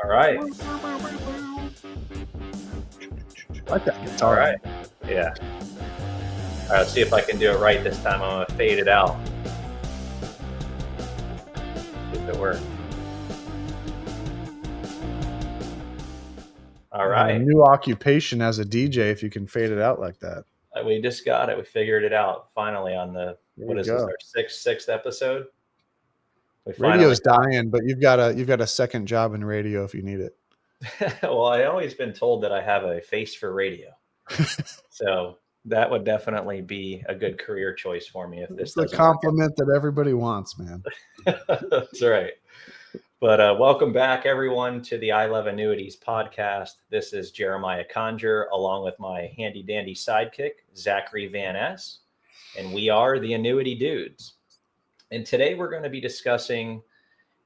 All right. I like that All guitar. right. Yeah. All right. Let's see if I can do it right this time. I'm going to fade it out. See if it works. All A right. new occupation as a DJ if you can fade it out like that. We just got it. We figured it out finally on There what you is this, go. our sixth episode? We finally Radio's dying, but you've got a second job in radio if you need it. Well, I always been told that I have a face for radio. So that would definitely be a good career choice for me if this It's a doesn't work compliment that everybody wants, man. out. That's right. But welcome back, everyone, to the I Love Annuities podcast. This is Jeremiah Conjure, along with my handy dandy sidekick, Zachary Van Ness, and we are the Annuity Dudes. And today we're going to be discussing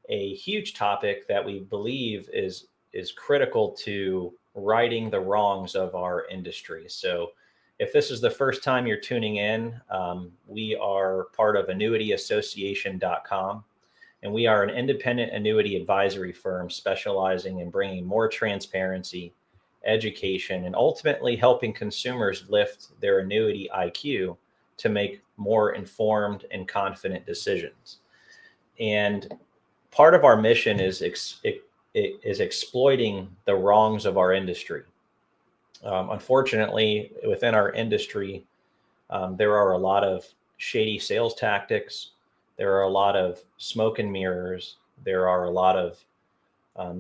a huge topic that we believe is critical to righting the wrongs of our industry. So, if this is the first time you're tuning in, we are part of AnnuityAssociation.com. And we are an independent annuity advisory firm specializing in bringing more transparency, education, and ultimately helping consumers lift their annuity IQ to make more informed and confident decisions. And part of our mission is exploiting the wrongs of our industry. Unfortunately, within our industry, there are a lot of shady sales tactics. There are a lot of smoke and mirrors. There are a lot of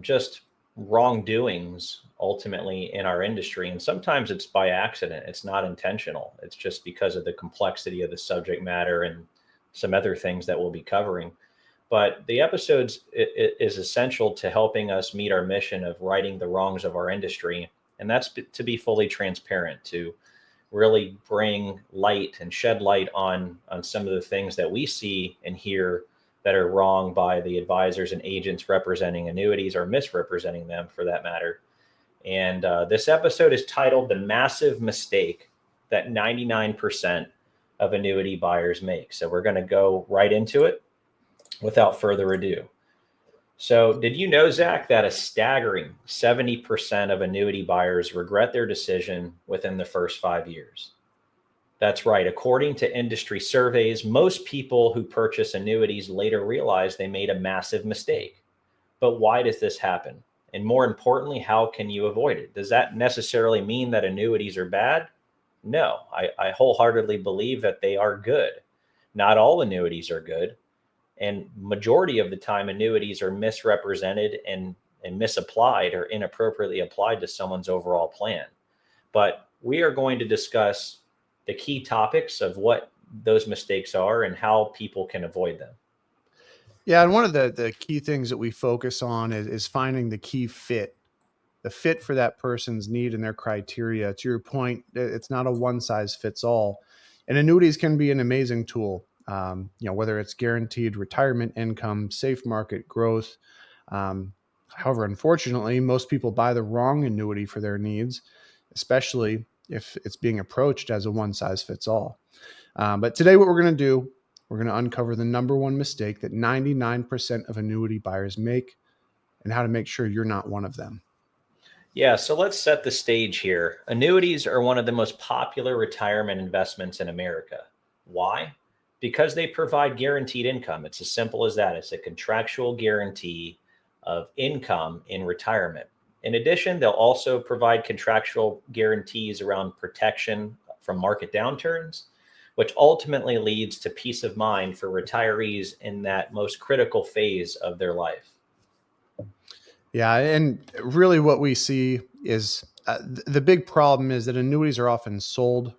just wrongdoings ultimately in our industry. And sometimes it's by accident, it's not intentional. It's just because of the complexity of the subject matter and some other things that we'll be covering. But the episodes is essential to helping us meet our mission of righting the wrongs of our industry. And that's to be fully transparent, to really bring light and shed light on some of the things that we see and hear that are wrong by the advisors and agents representing annuities or misrepresenting them for that matter. And this episode is titled The Massive Mistake That 99% of Annuity Buyers Make. So we're going to go right into it without further ado. So, did you know, Zach, that a staggering 70% of annuity buyers regret their decision within the first 5 years? That's right. According to industry surveys, most people who purchase annuities later realize they made a massive mistake. But why does this happen? And more importantly, how can you avoid it? Does that necessarily mean that annuities are bad? No, I wholeheartedly believe that they are good. Not all annuities are good. And majority of the time, annuities are misrepresented and misapplied or inappropriately applied to someone's overall plan. But we are going to discuss the key topics of what those mistakes are and how people can avoid them. Yeah, and one of the key things that we focus on is finding the key fit, the fit for that person's need and their criteria. To your point, it's not a one size fits all. And annuities can be an amazing tool. Whether it's guaranteed retirement income, safe market growth. However, unfortunately, most people buy the wrong annuity for their needs, especially if it's being approached as a one size fits all. But today, what we're going to do, we're going to uncover the number one mistake that 99% of annuity buyers make and how to make sure you're not one of them. Yeah, so let's set the stage here. Annuities are one of the most popular retirement investments in America. Why? Because they provide guaranteed income. It's as simple as that. It's a contractual guarantee of income in retirement. In addition, they'll also provide contractual guarantees around protection from market downturns, which ultimately leads to peace of mind for retirees in that most critical phase of their life. Yeah, and really what we see is the big problem is that annuities are often sold,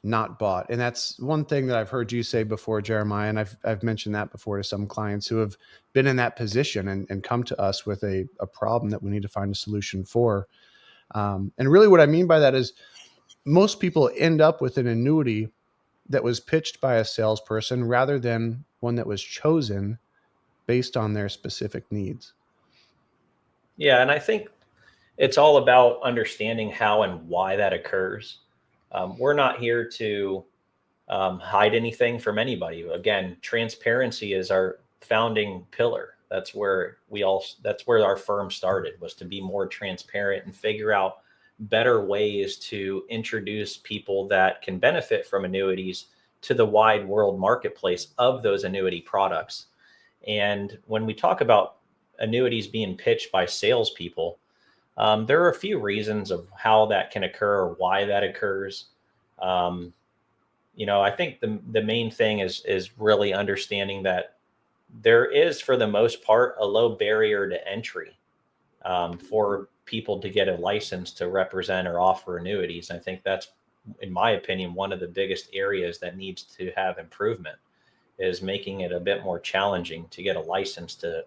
not bought. And that's one thing that I've heard you say before, Jeremiah, and I've mentioned that before to some clients who have been in that position and come to us with a problem that we need to find a solution for. And really what I mean by that is most people end up with an annuity that was pitched by a salesperson rather than one that was chosen based on their specific needs. Yeah, and I think it's all about understanding how and why that occurs. We're not here to hide anything from anybody. Again, transparency is our founding pillar. That's where that's where our firm started, was to be more transparent and figure out better ways to introduce people that can benefit from annuities to the wide world marketplace of those annuity products. And when we talk about annuities being pitched by salespeople, there are a few reasons of how that can occur or why that occurs. Um, I think the main thing is really understanding that there is, for the most part, a low barrier to entry for people to get a license to represent or offer annuities. I think that's, in my opinion, one of the biggest areas that needs to have improvement, is making it a bit more challenging to get a license to,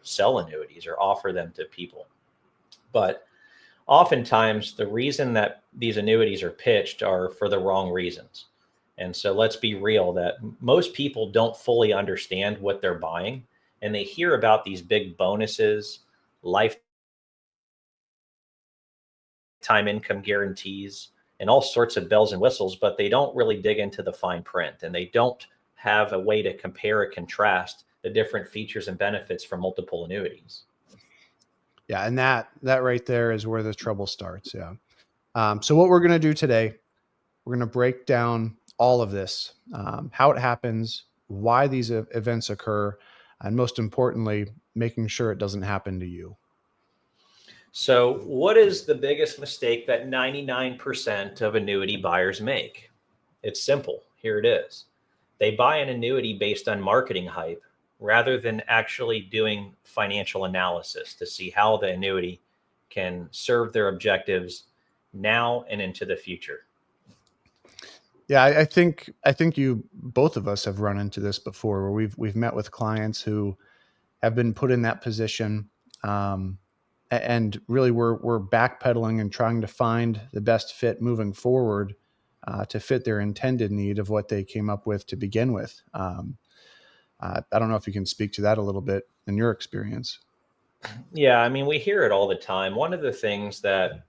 sell annuities or offer them to people. But oftentimes the reason that these annuities are pitched are for the wrong reasons. And so let's be real that most people don't fully understand what they're buying, and they hear about these big bonuses, lifetime income guarantees, and all sorts of bells and whistles, but they don't really dig into the fine print, and they don't have a way to compare and contrast the different features and benefits from multiple annuities. Yeah, and that right there is where the trouble starts. Yeah. So what we're going to do today, we're going to break down all of this, how it happens, why these events occur, and most importantly, making sure it doesn't happen to you. So, what is the biggest mistake that 99% of annuity buyers make? It's simple. Here it is. They buy an annuity based on marketing hype rather than actually doing financial analysis to see how the annuity can serve their objectives now and into the future. Yeah, I think you, both of us have run into this before, where we've met with clients who have been put in that position, um, and really we're backpedaling and trying to find the best fit moving forward, to fit their intended need of what they came up with to begin with. I don't know if you can speak to that a little bit in your experience. Yeah, I mean, we hear it all the time. One of the things that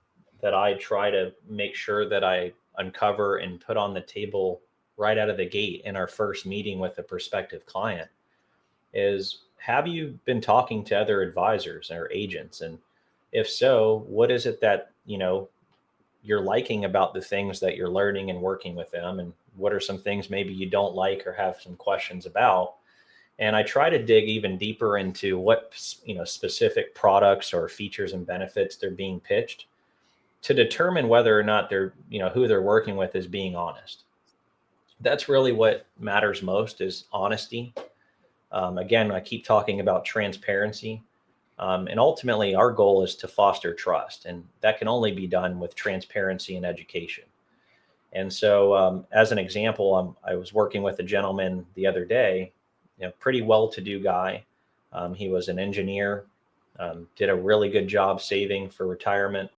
I try to make sure that I uncover and put on the table right out of the gate in our first meeting with a prospective client is, have you been talking to other advisors or agents? And if so, what is it that, you're liking about the things that you're learning and working with them? And what are some things maybe you don't like or have some questions about? And I try to dig even deeper into what, specific products or features and benefits they're being pitched, to determine whether or not they're, who they're working with is being honest. That's really what matters most, is honesty. Again, I keep talking about transparency. And ultimately, our goal is to foster trust. And that can only be done with transparency and education. And so, as an example, I was working with a gentleman the other day, pretty well-to-do guy. He was an engineer, did a really good job saving for retirement.